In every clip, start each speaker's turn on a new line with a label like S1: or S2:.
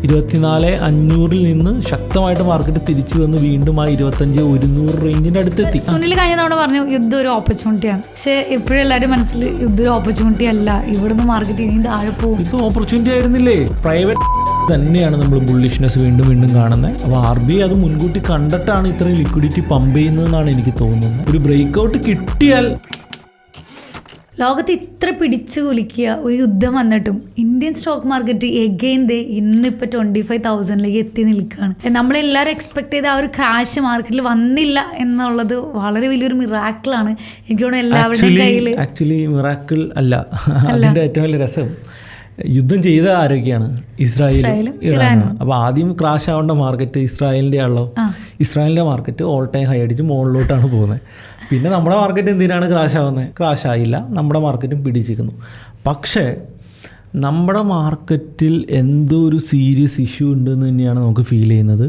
S1: 24,500 നിന്ന് ശക്തമായിട്ട് മാർക്കറ്റ് തിരിച്ചു വന്ന് വീണ്ടും ആ 25,100 റേഞ്ചിന്റെ അടുത്തെത്തി.
S2: സുനിൽ കഴിഞ്ഞ തവണ പറഞ്ഞു യുദ്ധം ഒരു ഓപ്പർച്യൂണിറ്റിയാണ്. പക്ഷെ എപ്പോഴും എല്ലാവരും മനസ്സിൽ യുദ്ധം ഒരു ഓപ്പർച്യൂണിറ്റി അല്ല, ഇവിടുന്ന് മാർക്കറ്റ് ഇനിയും താഴെ പോകും.
S1: ഇത് ഓപ്പർച്യൂണിറ്റി ആയിരുന്നില്ലേ? പ്രൈവറ്റ് തന്നെയാണ് നമ്മൾ ബുള്ളിഷ്നെസ് വീണ്ടും വീണ്ടും കാണുന്നത്. അപ്പോൾ RBI അത് മുൻകൂട്ടി കണ്ടിട്ടാണ് ഇത്രയും ലിക്വിഡിറ്റി പമ്പ് ചെയ്യുന്നതെന്നാണ് എനിക്ക് തോന്നുന്നത്. ഒരു ബ്രേക്ക് ഔട്ട് കിട്ടിയാൽ
S2: ലോകത്ത് ഇത്ര പിടിച്ചു കുലിക്കുക ഒരു യുദ്ധം വന്നിട്ടും ഇന്ത്യൻ സ്റ്റോക്ക് മാർക്കറ്റ് എഗെയിൻ ഇന്നിപ്പോൾ 25,000 എത്തി നിൽക്കുകയാണ്. നമ്മളെല്ലാവരും എക്സ്പെക്ട് ചെയ്ത ആ ഒരു ക്രാഷ് മാർക്കറ്റിൽ വന്നില്ല എന്നുള്ളത് വളരെ വലിയൊരു മിറാക്കിളാണ്. എനിക്ക് തോന്നുന്നു എല്ലാവരുടെയും കയ്യിൽ.
S1: ആക്ച്വലി മിറാക്കിൾ അല്ല, അതിൻ്റെ ഏറ്റവും വലിയ രസം യുദ്ധം ചെയ്ത ആരൊക്കെയാണ്? ഇസ്രായേലും ഇറാനാണ്. അപ്പോൾ ആദ്യം ക്രാഷ് ആവേണ്ട മാർക്കറ്റ് ഇസ്രായേലിൻ്റെ ആണല്ലോ. ഇസ്രായേലിൻ്റെ മാർക്കറ്റ് ഓൾ ടൈം ഹൈ അടിച്ച് മുകളിലോട്ടാണ് പോകുന്നത്. പിന്നെ നമ്മുടെ മാർക്കറ്റ് എന്തിനാണ് ക്രാഷ് ആവുന്നത്? ക്രാഷ് ആയില്ല, നമ്മുടെ മാർക്കറ്റും പിടിച്ചിരിക്കുന്നു. പക്ഷേ നമ്മുടെ മാർക്കറ്റിൽ എന്തോ ഒരു സീരിയസ് ഇഷ്യൂ ഉണ്ടെന്ന് തന്നെയാണ് നമുക്ക് ഫീൽ ചെയ്യുന്നത്.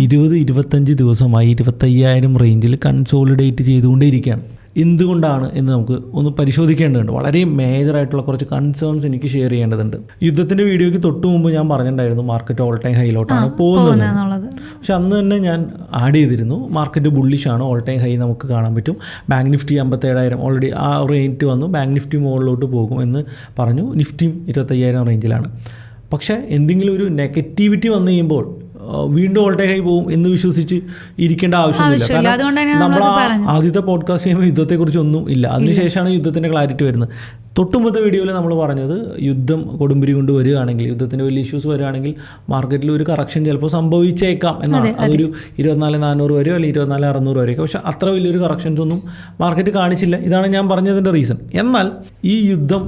S1: 20-25 ദിവസമായി 25,000 റേഞ്ചിൽ കൺസോളിഡേറ്റ് ചെയ്തുകൊണ്ടേയിരിക്കുകയാണ്. എന്തുകൊണ്ടാണ് എന്ന് നമുക്ക് ഒന്ന് പരിശോധിക്കേണ്ടതുണ്ട്. വളരെ മേജറായിട്ടുള്ള കുറച്ച് കൺസേൺസ് എനിക്ക് ഷെയർ ചെയ്യേണ്ടതുണ്ട്. യുദ്ധത്തിൻ്റെ വീഡിയോയ്ക്ക് തൊട്ട് മുമ്പ് ഞാൻ പറഞ്ഞിട്ടുണ്ടായിരുന്നു മാർക്കറ്റ് ഓൾ ടൈം ഹൈയിലോട്ടാണ് പോകുന്നത്. പക്ഷെ അന്ന് തന്നെ ഞാൻ ആഡ് ചെയ്തിരുന്നു മാർക്കറ്റ് ബുള്ളിഷാണ്, ഓൾ ടൈം ഹൈ നമുക്ക് കാണാൻ പറ്റും. ബാങ്ക് നിഫ്റ്റി 57,000 ഓൾറെഡി ആ റേറ്റ് വന്നു. ബാങ്ക് നിഫ്റ്റി മുകളിലോട്ട് പോകും എന്ന് പറഞ്ഞു. നിഫ്റ്റിയും 25,000 റേഞ്ചിലാണ്. പക്ഷേ എന്തെങ്കിലും ഒരു നെഗറ്റിവിറ്റി വന്നു കഴിയുമ്പോൾ വീണ്ടും ഓൾ ടൈം ഹൈ പോകും എന്ന് വിശ്വസിച്ച് ഇരിക്കേണ്ട ആവശ്യമില്ല. കാരണം നമ്മൾ ആദ്യത്തെ പോഡ്കാസ്റ്റ് ചെയ്യുമ്പോൾ യുദ്ധത്തെക്കുറിച്ച് ഒന്നും ഇല്ല. അതിനുശേഷമാണ് യുദ്ധത്തിൻ്റെ ക്ലാരിറ്റി വരുന്നത്. തൊട്ടുമുമ്പത്തെ വീഡിയോയിൽ നമ്മൾ പറഞ്ഞത് യുദ്ധം കൊടുമ്പിരി കൊണ്ട് വരികയാണെങ്കിൽ, യുദ്ധത്തിൻ്റെ വലിയ ഇഷ്യൂസ് വരികയാണെങ്കിൽ മാർക്കറ്റിൽ ഒരു കറക്ഷൻ ചിലപ്പോൾ സംഭവിച്ചേക്കാം എന്നാണ്. അതൊരു 24,400 വരെയോ അല്ലെങ്കിൽ 24,600 വരെയൊക്കെ. പക്ഷേ അത്ര വലിയൊരു കറക്ഷൻസ് ഒന്നും മാർക്കറ്റ് കാണിച്ചില്ല. ഇതാണ് ഞാൻ പറഞ്ഞതിൻ്റെ റീസൺ. എന്നാൽ ഈ യുദ്ധം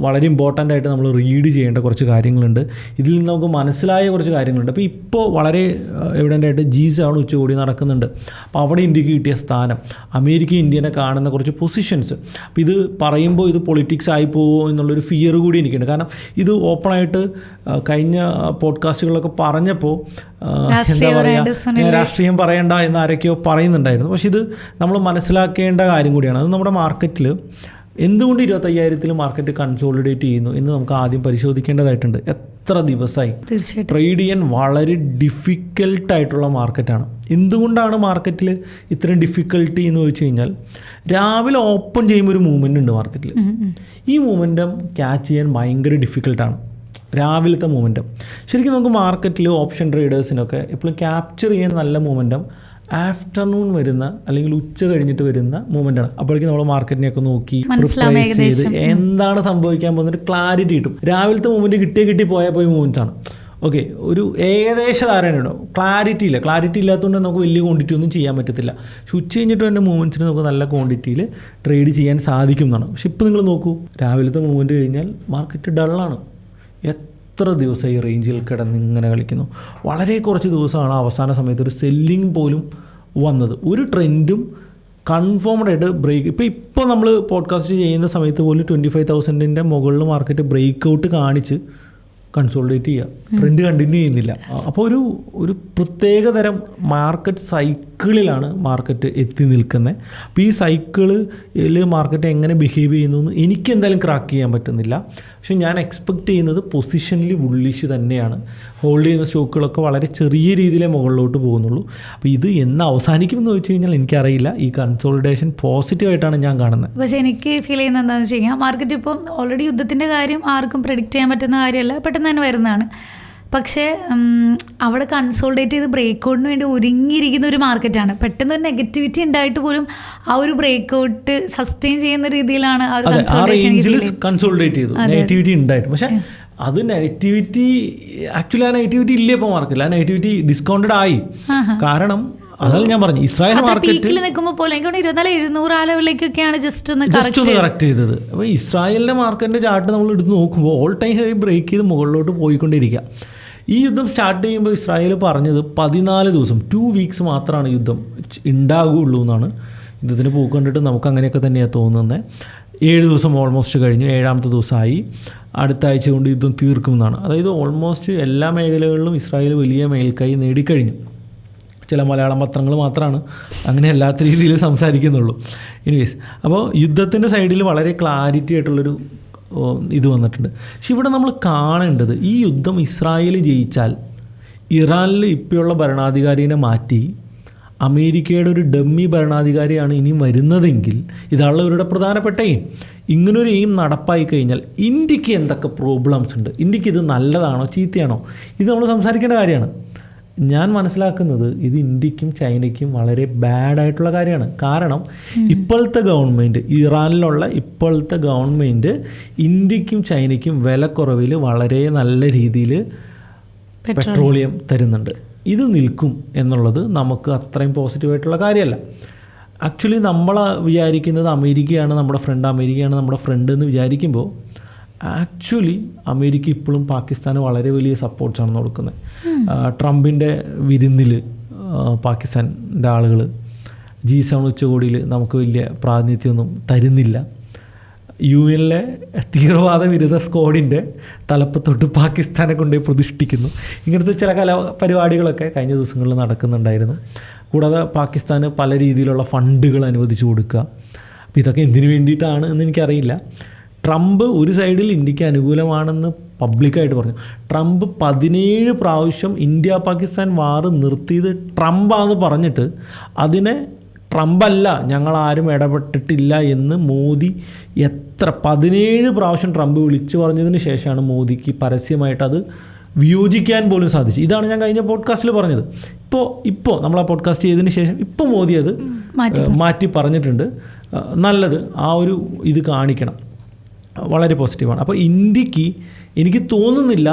S1: വളരെ ഇമ്പോർട്ടൻ്റ് ആയിട്ട് നമ്മൾ റീഡ് ചെയ്യേണ്ട കുറച്ച് കാര്യങ്ങളുണ്ട്. ഇതിൽ നിന്ന് നമുക്ക് മനസ്സിലായ കുറച്ച് കാര്യങ്ങളുണ്ട്. അപ്പോൾ ഇപ്പോൾ വളരെ എവിഡൻ്റ് ആയിട്ട് G7 ഉച്ചകോടി നടക്കുന്നുണ്ട്. അപ്പോൾ അവിടെ ഇന്ത്യക്ക് കിട്ടിയ സ്ഥാനം, അമേരിക്ക ഇന്ത്യനെ കാണുന്ന കുറച്ച് പൊസിഷൻസ്. അപ്പോൾ ഇത് പറയുമ്പോൾ ഇത് പൊളിറ്റിക്സ് ആയി പോകുമോ എന്നുള്ളൊരു ഫിയർ കൂടി എനിക്കുണ്ട്. കാരണം ഇത് ഓപ്പണായിട്ട് കഴിഞ്ഞ പോഡ്കാസ്റ്റുകളിലൊക്കെ പറഞ്ഞപ്പോൾ എന്താ പറയുക, രാഷ്ട്രീയം പറയണ്ട എന്ന് ആരൊക്കെയോ പറയുന്നുണ്ടായിരുന്നു. പക്ഷെ ഇത് നമ്മൾ മനസ്സിലാക്കേണ്ട കാര്യം കൂടിയാണ്. അത് നമ്മുടെ മാർക്കറ്റിൽ എന്തുകൊണ്ട് 25,000 മാർക്കറ്റ് കൺസോളിഡേറ്റ് ചെയ്യുന്നു എന്ന് നമുക്ക് ആദ്യം പരിശോധിക്കേണ്ടതായിട്ടുണ്ട്. എത്ര ദിവസമായി ട്രേഡ് ചെയ്യാൻ വളരെ ഡിഫിക്കൽട്ടായിട്ടുള്ള മാർക്കറ്റാണ്. എന്തുകൊണ്ടാണ് മാർക്കറ്റിൽ ഇത്രയും ഡിഫിക്കൽട്ടി എന്ന് ചോദിച്ചു കഴിഞ്ഞാൽ, രാവിലെ ഓപ്പൺ ചെയ്യുമ്പോൾ ഒരു മൂവ്മെൻ്റ് ഉണ്ട് മാർക്കറ്റിൽ. ഈ മൂവ്മെൻറ്റം ക്യാച്ച് ചെയ്യാൻ ഭയങ്കര ഡിഫിക്കൽട്ടാണ്. രാവിലത്തെ മൂവ്മെൻറ്റം ശരിക്കും നമുക്ക് മാർക്കറ്റിൽ ഓപ്ഷൻ ട്രേഡേഴ്സിനൊക്കെ എപ്പോഴും ക്യാപ്ചർ ചെയ്യാൻ നല്ല മൂവ്മെൻറ്റം ആഫ്റ്റർനൂൺ വരുന്ന അല്ലെങ്കിൽ ഉച്ച കഴിഞ്ഞിട്ട് വരുന്ന മൂവ്മെൻ്റാണ്. അപ്പോഴേക്കും നമ്മൾ മാർക്കറ്റിനെയൊക്കെ നോക്കി പ്രിപ്പറൈസ് ചെയ്ത് എന്താണ് സംഭവിക്കാൻ പോകുന്നത് ക്ലാരിറ്റി കിട്ടും. രാവിലത്തെ മൂവ്മെൻറ്റ് കിട്ടി പോയ മൂവ്മെൻറ്റ്സ് ആണ്. ഓക്കെ, ഒരു ഏകദേശ ധാരണയുണ്ടോ? ക്ലാരിറ്റി ഇല്ല. ക്ലാരിറ്റി ഇല്ലാത്തതുകൊണ്ട് നമുക്ക് വലിയ ക്വാണ്ടിറ്റി ഒന്നും ചെയ്യാൻ പറ്റത്തില്ല. പക്ഷെ ഉച്ച കഴിഞ്ഞിട്ട് തന്നെ മൂവ്മെൻറ്റ്സിന് നമുക്ക് നല്ല ക്വാണ്ടിറ്റിയിൽ ട്രേഡ് ചെയ്യാൻ സാധിക്കും എന്നാണ്. പക്ഷെ ഇപ്പോൾ നിങ്ങൾ നോക്കൂ, രാവിലത്തെ മൂവ്മെൻറ്റ് കഴിഞ്ഞാൽ മാർക്കറ്റ് ഡള്ളാണ്. എത്ര ദിവസമായി റേഞ്ചിൽ കിടന്ന് ഇങ്ങനെ കളിക്കുന്നു. വളരെ കുറച്ച് ദിവസമാണ് അവസാന സമയത്ത് ഒരു സെല്ലിംഗ് പോലും വന്നത്. ഒരു ട്രെൻഡും കൺഫേംഡ് ആയിട്ട് ബ്രേക്ക് ഇപ്പോൾ നമ്മൾ പോഡ്കാസ്റ്റ് ചെയ്യുന്ന സമയത്ത് പോലും 25,000 മുകളിൽ മാർക്കറ്റ് ബ്രേക്ക് ഔട്ട് കാണിച്ച് കൺസോളിഡേറ്റ് ചെയ്യുക, ട്രെൻഡ് കണ്ടിന്യൂ ചെയ്യുന്നില്ല. അപ്പോൾ ഒരു പ്രത്യേക തരം മാർക്കറ്റ് സൈക്കിളിലാണ് മാർക്കറ്റ് എത്തി നിൽക്കുന്നത്. അപ്പോൾ ഈ സൈക്കിളിൽ മാർക്കറ്റ് എങ്ങനെ ബിഹേവ് ചെയ്യുന്നു എന്ന് എനിക്ക് എന്തായാലും ക്രാക്ക് ചെയ്യാൻ പറ്റുന്നില്ല. പക്ഷേ ഞാൻ എക്സ്പെക്റ്റ് ചെയ്യുന്നത് പൊസിഷനിൽ ബുള്ളിഷ് തന്നെയാണ്. ഹോൾഡ് ചെയ്യുന്ന സ്റ്റോക്കുകളൊക്കെ വളരെ ചെറിയ രീതിയിലേ മുകളിലോട്ട് പോകുന്നുള്ളൂ. അപ്പോൾ ഇത് എന്ന് അവസാനിക്കുമെന്ന് ചോദിച്ചു കഴിഞ്ഞാൽ എനിക്കറിയില്ല. ഈ കൺസോളിഡേഷൻ പോസിറ്റീവായിട്ടാണ് ഞാൻ കാണുന്നത്.
S2: പക്ഷേ എനിക്ക് ഫീൽ ചെയ്യുന്നത് എന്താണെന്ന് വെച്ച് കഴിഞ്ഞാൽ, മാർക്കറ്റ് ഇപ്പം ഓൾറെഡി യുദ്ധത്തിൻ്റെ കാര്യം ആർക്കും പ്രെഡിക്റ്റ് ചെയ്യാൻ പറ്റുന്ന കാര്യമല്ല, പെട്ടെന്ന് തന്നെ വരുന്നതാണ്. പക്ഷേ അവിടെ കൺസോളിഡേറ്റ് ചെയ്ത് ബ്രേക്ക് ഔട്ടിന് വേണ്ടി ഒരുങ്ങിയിരിക്കുന്ന ഒരു മാർക്കറ്റാണ്. പെട്ടെന്ന് ഒരു നെഗറ്റിവിറ്റി ഉണ്ടായിട്ട് പോലും ആ ഒരു ബ്രേക്ക് ഔട്ട് സസ്റ്റെയിൻ ചെയ്യുന്ന രീതിയിലാണ് ആ ഒരു
S1: കൺസോളിഡേറ്റ് ചെയ്തു. നെഗറ്റിവിറ്റി ഉണ്ടായിട്ട്, പക്ഷേ അത് നെഗറ്റിവിറ്റി ആക്ച്വലി ആ നെഗറ്റിവിറ്റി ഇല്ലേ ഇപ്പോൾ മാർക്കറ്റിൽ. ആ നെഗറ്റിവിറ്റി ഡിസ്കൗണ്ടഡ് ആയി. കാരണം അതാണ് ഞാൻ പറഞ്ഞു, ഇസ്രായേൽ മാർക്കറ്റിൽ
S2: നിൽക്കുമ്പോൾ പോലെ 24,700 ആ ലെവലിലേക്കൊക്കെയാണ് ജസ്റ്റ് ഒന്ന്
S1: കറക്റ്റ് ചെയ്തത്. അപ്പോൾ ഇസ്രായേലിൻ്റെ മാർക്കറ്റിൻ്റെ ചാർട്ട് നമ്മൾ എടുത്ത് നോക്കുമ്പോൾ ഓൾ ടൈം ഹൈ ബ്രേക്ക് ചെയ്ത് മുകളിലോട്ട് പോയിക്കൊണ്ടിരിക്കുക. ഈ യുദ്ധം സ്റ്റാർട്ട് ചെയ്യുമ്പോൾ ഇസ്രായേൽ പറഞ്ഞത് 14 ദിവസം 2 വീക്സ് മാത്രമാണ് യുദ്ധം ഉണ്ടാകുകയുള്ളൂ എന്നാണ്. യുദ്ധത്തിന് പോക്ക് കണ്ടിട്ട് നമുക്ക് അങ്ങനെയൊക്കെ തന്നെയാണ് തോന്നുന്നത്. 7 ദിവസം ഓൾമോസ്റ്റ് കഴിഞ്ഞു, 7ാമത്തെ ദിവസമായി. അടുത്ത ആഴ്ച കൊണ്ട് യുദ്ധം തീർക്കുമെന്നാണ്. അതായത് ഓൾമോസ്റ്റ് എല്ലാ മേഖലകളിലും ഇസ്രായേൽ വലിയ മേൽക്കൈ നേടിക്കഴിഞ്ഞു. ചില മലയാളം പത്രങ്ങൾ മാത്രമാണ് അങ്ങനെ അല്ലാത്ത രീതിയിൽ സംസാരിക്കുന്നുള്ളൂ. എനിവേസ്, അപ്പോൾ യുദ്ധത്തിൻ്റെ സൈഡിൽ വളരെ ക്ലാരിറ്റി ആയിട്ടുള്ളൊരു ഇത് വന്നിട്ടുണ്ട്. പക്ഷെ ഇവിടെ നമ്മൾ കാണേണ്ടത് ഈ യുദ്ധം ഇസ്രായേൽ ജയിച്ചാൽ ഇറാനിൽ ഇപ്പോഴുള്ള ഭരണാധികാരിനെ മാറ്റി അമേരിക്കയുടെ ഒരു ഡമ്മി ഭരണാധികാരിയാണ് ഇനി വരുന്നതെങ്കിൽ, ഇതാണല്ലോ ഇവരുടെ പ്രധാനപ്പെട്ട എയിം. ഇങ്ങനൊരു എയിം നടപ്പായി കഴിഞ്ഞാൽ ഇന്ത്യക്ക് എന്തൊക്കെ പ്രോബ്ലംസ് ഉണ്ട്, ഇന്ത്യക്ക് ഇത് നല്ലതാണോ ചീത്തയാണോ, ഇത് നമ്മൾ സംസാരിക്കേണ്ട കാര്യമാണ്. ഞാൻ മനസ്സിലാക്കുന്നത് ഇത് ഇന്ത്യക്കും ചൈനയ്ക്കും വളരെ ബാഡായിട്ടുള്ള കാര്യമാണ്. കാരണം ഇപ്പോഴത്തെ ഗവൺമെൻറ്, ഇറാനിലുള്ള ഇപ്പോഴത്തെ ഗവൺമെൻറ് ഇന്ത്യക്കും ചൈനയ്ക്കും വിലക്കുറവിൽ വളരെ നല്ല രീതിയിൽ പെട്രോളിയം തരുന്നുണ്ട്. ഇത് നിൽക്കും എന്നുള്ളത് നമുക്ക് അത്രയും പോസിറ്റീവായിട്ടുള്ള കാര്യമല്ല. ആക്ച്വലി നമ്മൾ വിചാരിക്കുന്നത് അമേരിക്കയാണ് നമ്മുടെ ഫ്രണ്ട് എന്ന് വിചാരിക്കുമ്പോൾ ആക്ച്വലി അമേരിക്ക ഇപ്പോഴും പാകിസ്ഥാന് വളരെ വലിയ സപ്പോർട്ട്സാണ് കൊടുക്കുന്നത്. ട്രംപിൻ്റെ വിരുന്നിൽ പാകിസ്ഥാൻ്റെ ആളുകൾ G7 ഉച്ചകോടിയിൽ നമുക്ക് വലിയ പ്രാതിനിധ്യമൊന്നും തരുന്നില്ല. UN തീവ്രവാദ വിരുദ്ധ സ്ക്വാഡിൻ്റെ തലപ്പത്തൊട്ട് പാകിസ്ഥാനെ കൊണ്ടുപോയി പ്രതിഷ്ഠിക്കുന്നു. ഇങ്ങനത്തെ ചില പരിപാടികളൊക്കെ കഴിഞ്ഞ ദിവസങ്ങളിൽ നടക്കുന്നുണ്ടായിരുന്നു. കൂടാതെ പാകിസ്ഥാന് പല രീതിയിലുള്ള ഫണ്ടുകൾ അനുവദിച്ചു കൊടുക്കുക. അപ്പോൾ ഇതൊക്കെ എന്തിനു വേണ്ടിയിട്ടാണ് എന്ന് എനിക്കറിയില്ല. ട്രംപ് ഒരു സൈഡിൽ ഇന്ത്യക്ക് അനുകൂലമാണെന്ന് പബ്ലിക്കായിട്ട് പറഞ്ഞു. ട്രംപ് 17 പ്രാവശ്യം ഇന്ത്യ പാകിസ്ഥാൻ വാർ നിർത്തിയത് ട്രംപാന്ന് പറഞ്ഞിട്ട് അതിനെ ട്രംപല്ല, ഞങ്ങളാരും ഇടപെട്ടിട്ടില്ല എന്ന് മോദി 17 പ്രാവശ്യം ട്രംപ് വിളിച്ചു പറഞ്ഞതിന് ശേഷമാണ് മോദിക്ക് പരസ്യമായിട്ട് അത് വിയോജിക്കാൻ പോലും സാധിച്ചു. ഇതാണ് ഞാൻ കഴിഞ്ഞ പോഡ്കാസ്റ്റിൽ പറഞ്ഞത്. ഇപ്പോൾ നമ്മൾ ആ പോഡ്കാസ്റ്റ് ചെയ്തതിന് ശേഷം ഇപ്പോൾ മോദി അത് മാറ്റി പറഞ്ഞിട്ടുണ്ട്. നല്ലത്, ആ ഒരു ഇത് കാണിക്കണം, വളരെ പോസിറ്റീവാണ്. അപ്പോൾ ഇന്ത്യക്ക് എനിക്ക് തോന്നുന്നില്ല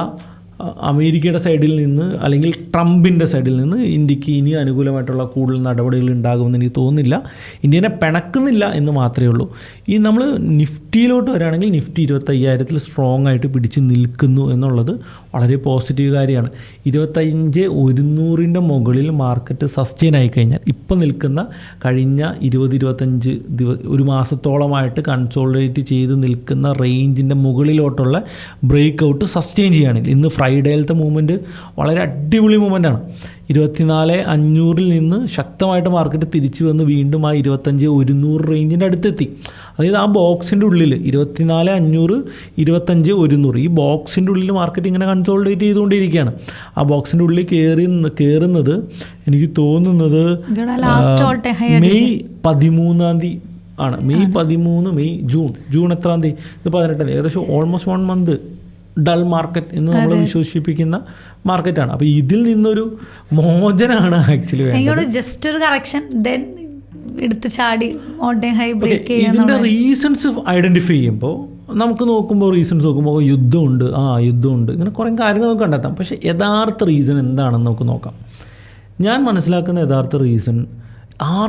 S1: അമേരിക്കയുടെ സൈഡിൽ നിന്ന് അല്ലെങ്കിൽ ട്രംപിൻ്റെ സൈഡിൽ നിന്ന് ഇന്ത്യക്ക് ഇനി അനുകൂലമായിട്ടുള്ള കൂടുതൽ നടപടികൾ ഉണ്ടാകുമെന്ന് എനിക്ക് തോന്നുന്നില്ല. ഇന്ത്യനെ പിണക്കുന്നില്ല എന്ന് മാത്രമേ ഉള്ളൂ. ഈ നമ്മൾ നിഫ്റ്റിയിലോട്ട് വരികയാണെങ്കിൽ നിഫ്റ്റി 25,000 സ്ട്രോങ് ആയിട്ട് പിടിച്ച് നിൽക്കുന്നു എന്നുള്ളത് വളരെ പോസിറ്റീവ് കാര്യമാണ്. 25,100 മുകളിൽ മാർക്കറ്റ് സസ്റ്റെയിൻ ആയിക്കഴിഞ്ഞാൽ ഇപ്പം നിൽക്കുന്ന കഴിഞ്ഞ 20-25 ഒരു മാസത്തോളമായിട്ട് കൺസോളിഡേറ്റ് ചെയ്ത് നിൽക്കുന്ന റേഞ്ചിൻ്റെ മുകളിലോട്ടുള്ള ബ്രേക്ക് ഔട്ട് സസ്റ്റെയിൻ ചെയ്യുകയാണെങ്കിൽ, ഇന്ന് ഫ്രൈഡേയിലത്തെ മൂവ്മെൻറ്റ് വളരെ അടിപൊളി മൂവ്മെൻറ്റാണ്. 24,500 നിന്ന് ശക്തമായിട്ട് മാർക്കറ്റ് തിരിച്ചു വന്ന് വീണ്ടും ആ 25,100 റേഞ്ചിൻ്റെ അടുത്തെത്തി. അതായത് ആ ബോക്സിൻ്റെ ഉള്ളിൽ 24,500, 25,100 ഈ ബോക്സിൻ്റെ ഉള്ളിൽ മാർക്കറ്റ് ഇങ്ങനെ കൺസോളിഡേറ്റ് ചെയ്തുകൊണ്ടിരിക്കുകയാണ്. ആ ബോക്സിൻ്റെ ഉള്ളിൽ കയറുന്നത് എനിക്ക് തോന്നുന്നത് മെയ് 13 ആണ്. മെയ് 13, ജൂൺ എത്രാം തീയതി, ഇത് 18, ഏകദേശം ഓൾമോസ്റ്റ് 1 മന്ത് ഡൾ മാർക്കറ്റ് എന്ന് നമ്മൾ വിശ്വസിപ്പിക്കുന്ന മാർക്കറ്റാണ്. അപ്പോൾ ഇതിൽ നിന്നൊരു മോചനമാണ് ആക്ച്വലി വേണ്ടത്.
S2: ജസ്റ്റ് ഒരു കറക്ഷൻ, ദെൻ എടുത്ത് ചാടി ഹൈ ബ്രേക്ക്.
S1: ഇതിൻ്റെ റീസൺസ് ഐഡൻറ്റിഫൈ ചെയ്യുമ്പോൾ നമുക്ക് നോക്കുമ്പോൾ യുദ്ധമുണ്ട്, ഇങ്ങനെ കുറേ കാര്യങ്ങൾ നമുക്ക് കണ്ടെത്താം. പക്ഷേ യഥാർത്ഥ റീസൺ എന്താണെന്ന് നമുക്ക് നോക്കാം. ഞാൻ മനസ്സിലാക്കുന്ന യഥാർത്ഥ റീസൺ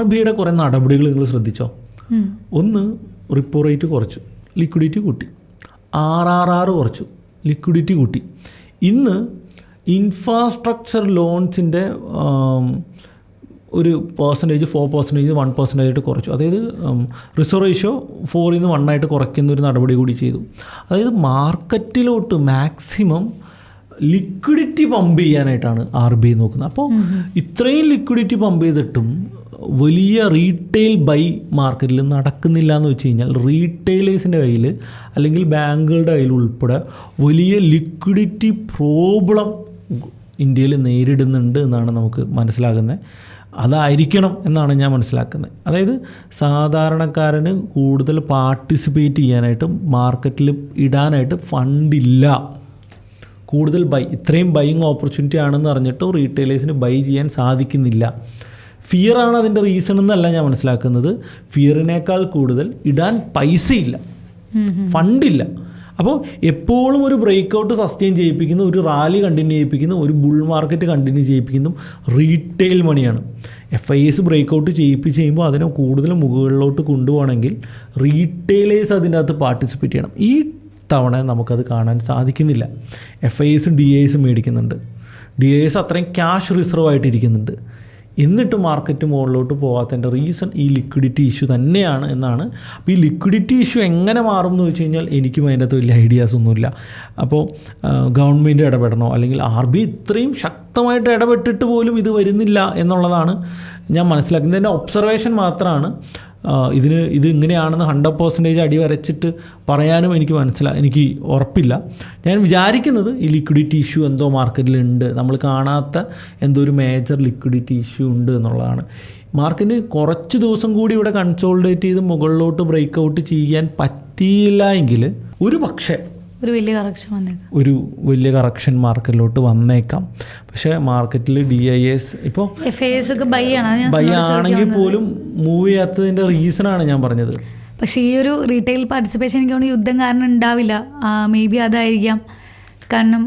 S1: RBIയുടെ കുറേ നടപടികൾ നിങ്ങൾ ശ്രദ്ധിച്ചോ? ഒന്ന്, റിപ്പോ റേറ്റ് കുറച്ചു, ലിക്വിഡിറ്റി കൂട്ടി. RRR കുറച്ചു, ലിക്വിഡിറ്റി കൂട്ടി. ഇന്ന് ഇൻഫ്രാസ്ട്രക്ചർ ലോൺസിൻ്റെ ഒരു 4%, 1% ആയിട്ട് കുറച്ചു. അതായത് റിസർവ് റേഷ്യോ 4 - 1 ആയിട്ട് കുറയ്ക്കുന്ന ഒരു നടപടി കൂടി ചെയ്തു. അതായത് മാർക്കറ്റിലോട്ട് മാക്സിമം ലിക്വിഡിറ്റി പമ്പ് ചെയ്യാനായിട്ടാണ് RBI നോക്കുന്നത്. അപ്പോൾ ഇത്രയും ലിക്വിഡിറ്റി പമ്പ് ചെയ്തിട്ടും വലിയ റീറ്റെയിൽ ബൈ മാർക്കറ്റിൽ നടക്കുന്നില്ല എന്ന് വെച്ച് കഴിഞ്ഞാൽ റീറ്റെയിലേഴ്സിൻ്റെ കയ്യിൽ അല്ലെങ്കിൽ ബാങ്കുകളുടെ കയ്യിൽ ഉൾപ്പെടെ വലിയ ലിക്വിഡിറ്റി പ്രോബ്ലം ഇന്ത്യയിൽ നേരിടുന്നുണ്ട് എന്നാണ് നമുക്ക് മനസ്സിലാകുന്നത്. അതായിരിക്കണം എന്നാണ് ഞാൻ മനസ്സിലാക്കുന്നത്. അതായത് സാധാരണക്കാരന് കൂടുതൽ പാർട്ടിസിപ്പേറ്റ് ചെയ്യാനായിട്ട് മാർക്കറ്റിൽ ഇടാനായിട്ട് ഫണ്ടില്ല. കൂടുതൽ ഇത്രയും ബൈയിങ് ഓപ്പർച്യൂണിറ്റി ആണെന്ന് അറിഞ്ഞിട്ട് റീറ്റെയിലേഴ്സിന് ബൈ ചെയ്യാൻ സാധിക്കുന്നില്ല. ഫിയറാണ് അതിൻ്റെ റീസൺ എന്നല്ല ഞാൻ മനസ്സിലാക്കുന്നത്. ഫിയറിനേക്കാൾ കൂടുതൽ ഇടാൻ പൈസയില്ല, ഫണ്ടില്ല. അപ്പോൾ എപ്പോഴും ഒരു ബ്രേക്ക് ഔട്ട് സസ്റ്റെയിൻ ചെയ്യിപ്പിക്കുന്നു, ഒരു റാലി കണ്ടിന്യൂ ചെയ്യിപ്പിക്കുന്നു, ഒരു ബുൾ മാർക്കറ്റ് കണ്ടിന്യൂ ചെയ്യിപ്പിക്കുന്നു റീറ്റെയിൽ മണിയാണ്. FIS ബ്രേക്ക് ഔട്ട് ചെയ്യുമ്പോൾ അതിനെ കൂടുതൽ മുകളിലോട്ട് കൊണ്ടുപോകണമെങ്കിൽ റീറ്റെയിലേഴ്സ് അതിൻ്റെ അകത്ത് പാർട്ടിസിപ്പേറ്റ് ചെയ്യണം. ഈ തവണ നമുക്കത് കാണാൻ സാധിക്കുന്നില്ല. FISും DISും മേടിക്കുന്നുണ്ട്. DIS അത്രയും ക്യാഷ് റിസർവ് ആയിട്ടിരിക്കുന്നുണ്ട്. എന്നിട്ട് മാർക്കറ്റ് മുകളിലോട്ട് പോകാത്തതിൻ്റെ റീസൺ ഈ ലിക്വിഡിറ്റി ഇഷ്യൂ തന്നെയാണ് എന്നാണ്. അപ്പോൾ ഈ ലിക്വിഡിറ്റി ഇഷ്യൂ എങ്ങനെ മാറും എന്ന് വെച്ച് കഴിഞ്ഞാൽ എനിക്കും അതിൻ്റെ അകത്ത് വലിയ ഐഡിയാസ് ഒന്നുമില്ല. അപ്പോൾ ഗവൺമെൻറ് ഇടപെടണോ അല്ലെങ്കിൽ RBI ഇത്രയും ശക്തമായിട്ട് ഇടപെട്ടിട്ട് പോലും ഇത് വരുന്നില്ല എന്നുള്ളതാണ് ഞാൻ മനസ്സിലാക്കുന്നത്. എൻ്റെ ഒബ്സർവേഷൻ മാത്രമാണ്. ഇത് ഇങ്ങനെയാണെന്ന് 100% അടി വരച്ചിട്ട് പറയാനും എനിക്ക് ഉറപ്പില്ല. ഞാൻ വിചാരിക്കുന്നത് ഈ ലിക്വിഡിറ്റി ഇഷ്യൂ എന്തോ മാർക്കറ്റിലുണ്ട്, നമ്മൾ കാണാത്ത എന്തോ ഒരു മേജർ ലിക്വിഡിറ്റി ഇഷ്യൂ ഉണ്ട് എന്നുള്ളതാണ്. മാർക്കറ്റിന് കുറച്ച് ദിവസം കൂടി ഇവിടെ കൺസോളിഡേറ്റ് ചെയ്ത് മുകളിലോട്ട് ബ്രേക്ക് ഔട്ട് ചെയ്യാൻ പറ്റിയില്ല എങ്കിൽ ഒരു പക്ഷേ ഒരു വലിയ കറക്ഷൻ മാർക്കറ്റിലോട്ട് വന്നേക്കാം. പക്ഷേ മാർക്കറ്റിൽ DIAs ഇപ്പോൾ ബൈ ആണെങ്കിൽ പോലും മൂവ് ചെയ്യാത്തതിൻ്റെ റീസണാണ് ഞാൻ പറഞ്ഞത്.
S2: പക്ഷേ ഈ ഒരു റീറ്റെയിൽ പാർട്ടിസിപ്പേഷൻ എനിക്ക് തോന്നുന്നു യുദ്ധം കാരണം ഉണ്ടാവില്ല. മേ ബി അതായിരിക്കാം. കാരണം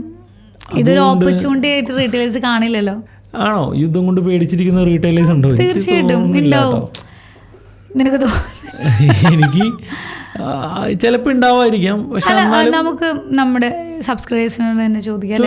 S2: ഇതൊരു ഓപ്പർച്യൂണിറ്റി ആയിട്ട് റീറ്റെയിലേഴ്സ് കാണില്ലല്ലോ.
S1: ആണോ? യുദ്ധം കൊണ്ട് പേടിച്ചിരിക്കുന്ന റീറ്റെയിലേഴ്സ് ഉണ്ടോ?
S2: തീർച്ചയായിട്ടും ഉണ്ടാവും. നിനക്ക്
S1: എനിക്ക് ചിലപ്പോൾ ഉണ്ടാവായിരിക്കാം. പക്ഷെ
S2: നമുക്ക് നമ്മുടെ സബ്സ്ക്രൈബേഴ്സിനോട് തന്നെ ചോദിക്കാം.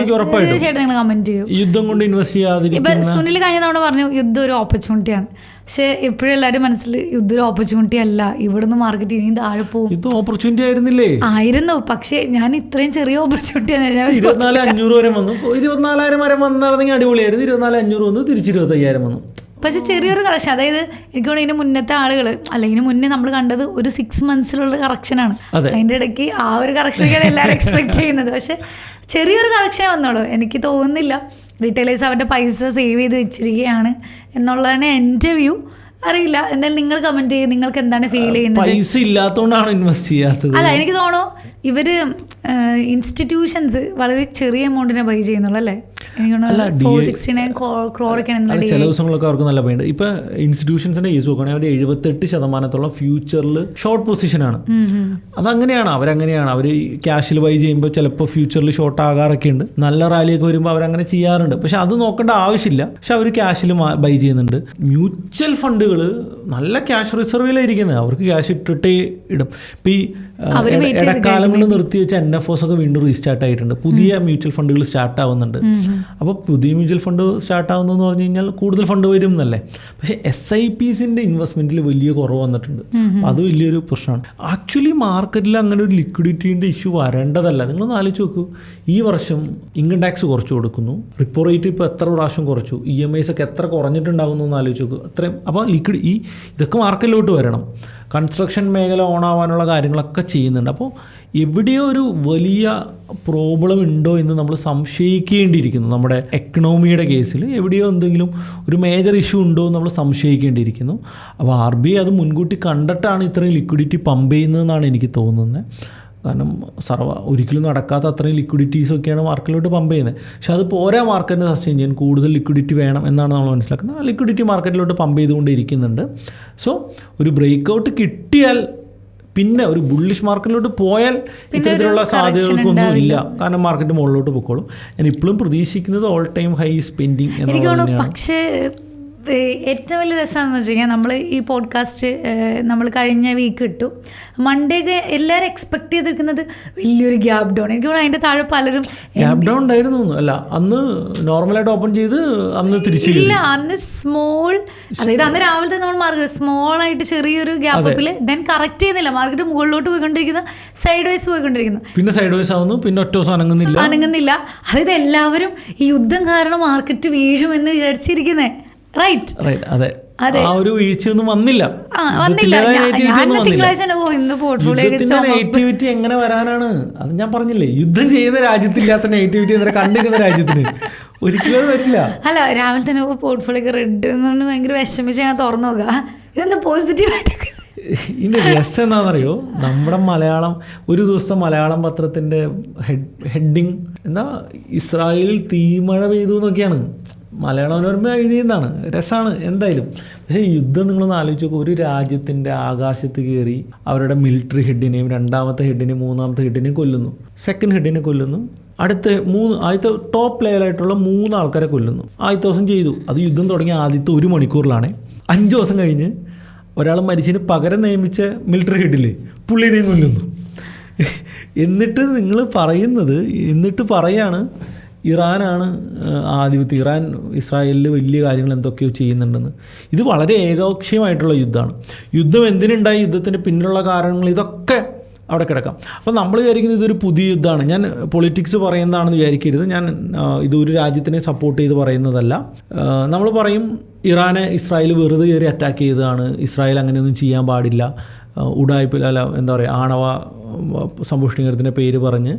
S2: തീർച്ചയായിട്ടും നിങ്ങൾ കമന്റ് ചെയ്യും.
S1: യുദ്ധം കൊണ്ട് ഇൻവെസ്റ്റ് ചെയ്യാതിരിക്കും.
S2: സുനിൽ കഴിഞ്ഞ തവണ പറഞ്ഞു യുദ്ധം ഒരു ഓപ്പർച്യൂണിറ്റിയാണ്. പക്ഷെ ഇപ്പോഴും എല്ലാവരും മനസ്സിൽ യുദ്ധം ഒരു ഓപ്പർച്യൂണിറ്റി അല്ല, ഇവിടുന്ന് മാർക്കറ്റ് ഇനിയും താഴെ പോകും.
S1: ഇത് ഓപ്പർച്യൂണിറ്റി ആയിരുന്നില്ലേ?
S2: ആയിരുന്നു. പക്ഷെ ഞാൻ ഇത്രയും ചെറിയ ഓപ്പർച്യൂണിറ്റിയാണ്
S1: 24,500 വരെ വന്നു. 24,000 വരെ വന്നിറങ്ങി അടിപൊളിയായിരുന്നു. 24,500 വന്നു, തിരിച്ച് 25,000 വന്നു.
S2: പക്ഷെ ചെറിയൊരു കറക്ഷൻ, അതായത് എനിക്ക് ഇതിന് മുന്നത്തെ ആളുകൾ അല്ല, ഇതിന് മുന്നേ നമ്മൾ കണ്ടത് ഒരു 6 months കറക്ഷനാണ്. അതിൻ്റെ ഇടയ്ക്ക് ആ ഒരു കറക്ഷനൊക്കെയാണ് എല്ലാവരും എക്സ്പെക്ട് ചെയ്യുന്നത്. പക്ഷെ ചെറിയൊരു കറക്ഷൻ വന്നോളൂ. എനിക്ക് തോന്നുന്നില്ല റീറ്റെയിലേഴ്സ് അവരുടെ പൈസ സേവ് ചെയ്ത് വെച്ചിരിക്കുകയാണ് എന്നുള്ളതാണ് എൻ്റെ വ്യൂ. അറിയില്ല, എന്തായാലും നിങ്ങൾ കമന്റ് ചെയ്യും, നിങ്ങൾക്ക് എന്താണ് ഫീൽ ചെയ്യുന്നത്.
S1: പൈസ ഇല്ലാത്തതുകൊണ്ടാണ് ഇൻവെസ്റ്റ് ചെയ്യാത്തത്.
S2: അല്ല, എനിക്ക് തോന്നുന്നു ഇവര് ഇൻസ്റ്റിറ്റ്യൂഷൻസ് വളരെ ചെറിയ എമൗണ്ടിനെ ബൈ ചെയ്യുന്നുള്ളൂ അല്ലേ?
S1: ചില ദിവസങ്ങളൊക്കെ അവർക്ക് നല്ല പേണ്ട്. ഇപ്പൊ ഇൻസ്റ്റിറ്റ്യൂഷൻസിന്റെ കേസ് നോക്കുകയാണെങ്കിൽ അവർ 78% ഫ്യൂച്ചറിൽ ഷോർട്ട് പൊസിഷനാണ്. അതങ്ങനെയാണ്, അവരങ്ങനെയാണ്. അവർ ക്യാഷിൽ ബൈ ചെയ്യുമ്പോൾ ചിലപ്പോൾ ഫ്യൂച്ചറിൽ ഷോർട്ട് ആകാറൊക്കെ ഉണ്ട്. നല്ല റാലിയൊക്കെ വരുമ്പോൾ അവരങ്ങനെ ചെയ്യാറുണ്ട്. പക്ഷെ അത് നോക്കേണ്ട ആവശ്യമില്ല. പക്ഷെ അവർ ക്യാഷിൽ ബൈ ചെയ്യുന്നുണ്ട്. മ്യൂച്വൽ ഫണ്ടുകൾ നല്ല ക്യാഷ് റിസർവിലായിരിക്കുന്നത്. അവർക്ക് ക്യാഷ് ഇട്ടിട്ടേ ഇടും. ഇപ്പം ഈ ഇടക്കാലം കൊണ്ട് നിർത്തി വെച്ച NFOs ഒക്കെ വീണ്ടും റീസ്റ്റാർട്ട് ആയിട്ടുണ്ട്. പുതിയ മ്യൂച്വൽ ഫണ്ടുകൾ സ്റ്റാർട്ട് ആവുന്നുണ്ട്. അപ്പോൾ പുതിയ മ്യൂച്വൽ ഫണ്ട് സ്റ്റാർട്ട് ആവുന്നതെന്ന് പറഞ്ഞു കഴിഞ്ഞാൽ കൂടുതൽ ഫണ്ട് വരും എന്നല്ലേ. പക്ഷേ SIPസിൻ്റെ ഇൻവെസ്റ്റ്മെൻറ്റിൽ വലിയ കുറവ് വന്നിട്ടുണ്ട്. അത് വലിയൊരു പ്രശ്നമാണ്. ആക്ച്വലി മാർക്കറ്റിൽ അങ്ങനെ ഒരു ലിക്വിഡിറ്റീൻ്റെ ഇഷ്യൂ വരേണ്ടതല്ല. നിങ്ങളൊന്ന് ആലോചിച്ച് നോക്കൂ. ഈ വർഷം ഇൻകം ടാക്സ് കുറച്ച് കൊടുക്കുന്നു, റിപ്പോ റേറ്റ് ഇപ്പോൾ എത്ര പ്രാവശ്യം കുറച്ചു, EMIs ഒക്കെ എത്ര കുറഞ്ഞിട്ടുണ്ടാകുന്നു എന്ന് ആലോചിച്ച് നോക്കൂ. അത്രയും. അപ്പോൾ ഇതൊക്കെ മാർക്കറ്റിലോട്ട് വരണം. കൺസ്ട്രക്ഷൻ മേഖല ഓണാവാനുള്ള കാര്യങ്ങളൊക്കെ ചെയ്യുന്നുണ്ട്. അപ്പോൾ എവിടെയോ ഒരു വലിയ പ്രോബ്ലം ഉണ്ടോ എന്ന് നമ്മൾ സംശയിക്കേണ്ടിയിരിക്കുന്നു. നമ്മുടെ എക്കണോമിയുടെ കേസിൽ എവിടെയോ എന്തെങ്കിലും ഒരു മേജർ ഇഷ്യൂ ഉണ്ടോ എന്ന് നമ്മൾ സംശയിക്കേണ്ടിയിരിക്കുന്നു. അപ്പോൾ RBI അത് മുൻകൂട്ടി കണ്ടിട്ടാണ് ഇത്രയും ലിക്വിഡിറ്റി പമ്പ് ചെയ്യുന്നതെന്നാണ് എനിക്ക് തോന്നുന്നത്. കാരണം ഒരിക്കലും നടക്കാത്ത അത്രയും ലിക്വിഡിറ്റീസൊക്കെയാണ് മാർക്കറ്റിലോട്ട് പമ്പ് ചെയ്യുന്നത്. പക്ഷെ അത് പോരാ മാർക്കറ്റിനെ സസ്റ്റെയിൻ ചെയ്യാൻ. കൂടുതൽ ലിക്വിഡിറ്റി വേണം എന്നാണ് നമ്മൾ മനസ്സിലാക്കുന്നത്. ആ ലിക്വിഡിറ്റി മാർക്കറ്റിലോട്ട് പമ്പ് ചെയ്തുകൊണ്ടിരിക്കുന്നുണ്ട്. സോ ഒരു ബ്രേക്ക് ഔട്ട് കിട്ടിയാൽ പിന്നെ ഒരു ബുള്ളിഷ് മാർക്കറ്റിലോട്ട് പോയാൽ ഇത്തരത്തിലുള്ള സാധ്യതകൾക്കൊന്നും ഇല്ല. കാരണം മാർക്കറ്റ് മുകളിലോട്ട് പൊക്കോളും. ഞാൻ ഇപ്പോഴും പ്രതീക്ഷിക്കുന്നത് ഓൾ ടൈം ഹൈ സ്പെൻഡിങ് എന്നുള്ളതാണ്.
S2: പക്ഷേ ഏറ്റവും വലിയ രസമാണെന്ന് വെച്ച് കഴിഞ്ഞാൽ നമ്മൾ ഈ പോഡ്കാസ്റ്റ് നമ്മൾ കഴിഞ്ഞ വീക്ക് ഇട്ടു. മൺഡേ ഒക്കെ എല്ലാവരും എക്സ്പെക്ട് ചെയ്തിരിക്കുന്നത് വലിയൊരു ഗ്യാപ് ഡൗൺ. എനിക്ക് അതിൻ്റെ താഴെ പലരും
S1: ഗ്യാപ് ഡൗൺ ഉണ്ടായിരുന്നു. അല്ല, അന്ന് നോർമലായിട്ട് ഓപ്പൺ ചെയ്ത് അന്ന് തിരിച്ചില്ല.
S2: അന്ന് സ്മോൾ, അതായത് അന്ന് രാവിലെ തന്നെ നമ്മൾ മാർക്കറ്റ് സ്മോൾ ആയിട്ട് ചെറിയൊരു ഗ്യാപ്പിൽ ദെൻ കറക്റ്റ് ചെയ്യുന്നില്ല. മാർക്കറ്റ് മുകളിലോട്ട് പോയിക്കൊണ്ടിരിക്കുന്ന, സൈഡ് വൈസ് പോയിക്കൊണ്ടിരിക്കുന്നു.
S1: പിന്നെ സൈഡ് വൈസ് ആവുന്നു, പിന്നെ ഒറ്റ ദിവസം അനങ്ങുന്നില്ല.
S2: അതായത് എല്ലാവരും ഈ യുദ്ധം കാരണം മാർക്കറ്റ് വീഴുമെന്ന് വിചാരിച്ചിരിക്കുന്നേ. റൈറ്റ്,
S1: അതെ. ആ ഒരു വീഴ്ചയൊന്നും വന്നില്ല. നെഗറ്റിവിറ്റി എങ്ങനെ വരാനാണ്? അത് ഞാൻ പറഞ്ഞില്ലേ, യുദ്ധം ചെയ്യുന്ന രാജ്യത്തില്ലാത്ത നെഗറ്റിവിറ്റി എന്നാൽ കണ്ടിരിക്കുന്ന രാജ്യത്തിന് ഒരിക്കലും അത് വരില്ല.
S2: അല്ല, രാവിലെ തന്നെ പോർട്ട്ഫോളിയോ റെഡ് എന്ന് ഭയങ്കര വിഷമിച്ച് ഞാൻ തുറന്നു നോക്കുക. ഇതെന്താ പോസിറ്റീവായിട്ട്?
S1: ഇതിൻ്റെ രസം എന്താണെന്നറിയോ? നമ്മുടെ മലയാളം ഒരു ദിവസത്തെ മലയാളം പത്രത്തിൻ്റെ ഹെഡിങ് എന്താ, ഇസ്രായേലിൽ തീമഴ പെയ്തു എന്നൊക്കെയാണ്. മലയാള മനോരമ എഴുതിയെന്നാണ്. രസമാണ് എന്തായാലും. പക്ഷേ യുദ്ധം നിങ്ങളൊന്ന് ആലോചിച്ച് നോക്കുക. ഒരു രാജ്യത്തിൻ്റെ ആകാശത്ത് കയറി അവരുടെ മിലിറ്ററി ഹെഡിനെയും, രണ്ടാമത്തെ ഹെഡിനെയും, മൂന്നാമത്തെ ഹെഡിനെയും കൊല്ലുന്നു, സെക്കൻഡ് ഹെഡിനെ കൊല്ലുന്നു, ആദ്യത്തെ ടോപ്പ് ലെവലായിട്ടുള്ള 3 ആൾക്കാരെ കൊല്ലുന്നു. ആദ്യത്തെ ദിവസം ചെയ്തു. അത് യുദ്ധം തുടങ്ങിയ ആദ്യത്തെ 1 മണിക്കൂറിലാണ്. 5 ദിവസം കഴിഞ്ഞ് ഒരാൾ മരിച്ചതിന് പകരം നിയമിച്ച മിലിറ്ററി ഹെഡിൽ പുള്ളിനെയും കൊല്ലുന്നു. എന്നിട്ട് പറയാണ് ഇറാനാണ് ആധിപത്യം, ഇറാൻ ഇസ്രായേലിൽ വലിയ കാര്യങ്ങൾ എന്തൊക്കെയോ ചെയ്യുന്നുണ്ടെന്ന്. ഇത് വളരെ ഏകപക്ഷീയമായിട്ടുള്ള യുദ്ധമാണ്. യുദ്ധം എന്തിനുണ്ടായി, യുദ്ധത്തിൻ്റെ പിന്നിലുള്ള കാരണങ്ങൾ, ഇതൊക്കെ അവിടെ കിടക്കാം. അപ്പോൾ നമ്മൾ വിചാരിക്കുന്നത് ഇതൊരു പുതിയ യുദ്ധമാണ്. ഞാൻ പൊളിറ്റിക്സ് പറയുന്നതാണെന്ന് വിചാരിക്കരുത്. ഞാൻ ഇതൊരു രാജ്യത്തിനെ സപ്പോർട്ട് ചെയ്ത് പറയുന്നതല്ല. നമ്മൾ പറയും ഇറാനെ ഇസ്രായേൽ വെറുതെ കയറി അറ്റാക്ക് ചെയ്തതാണ്, ഇസ്രായേൽ അങ്ങനെയൊന്നും ചെയ്യാൻ പാടില്ല, ഉഡായിപ്പിൽ അല്ല എന്താ പറയുക ആണവ സമ്പുഷ്ടീകരണത്തിൻ്റെ പേര് പറഞ്ഞ്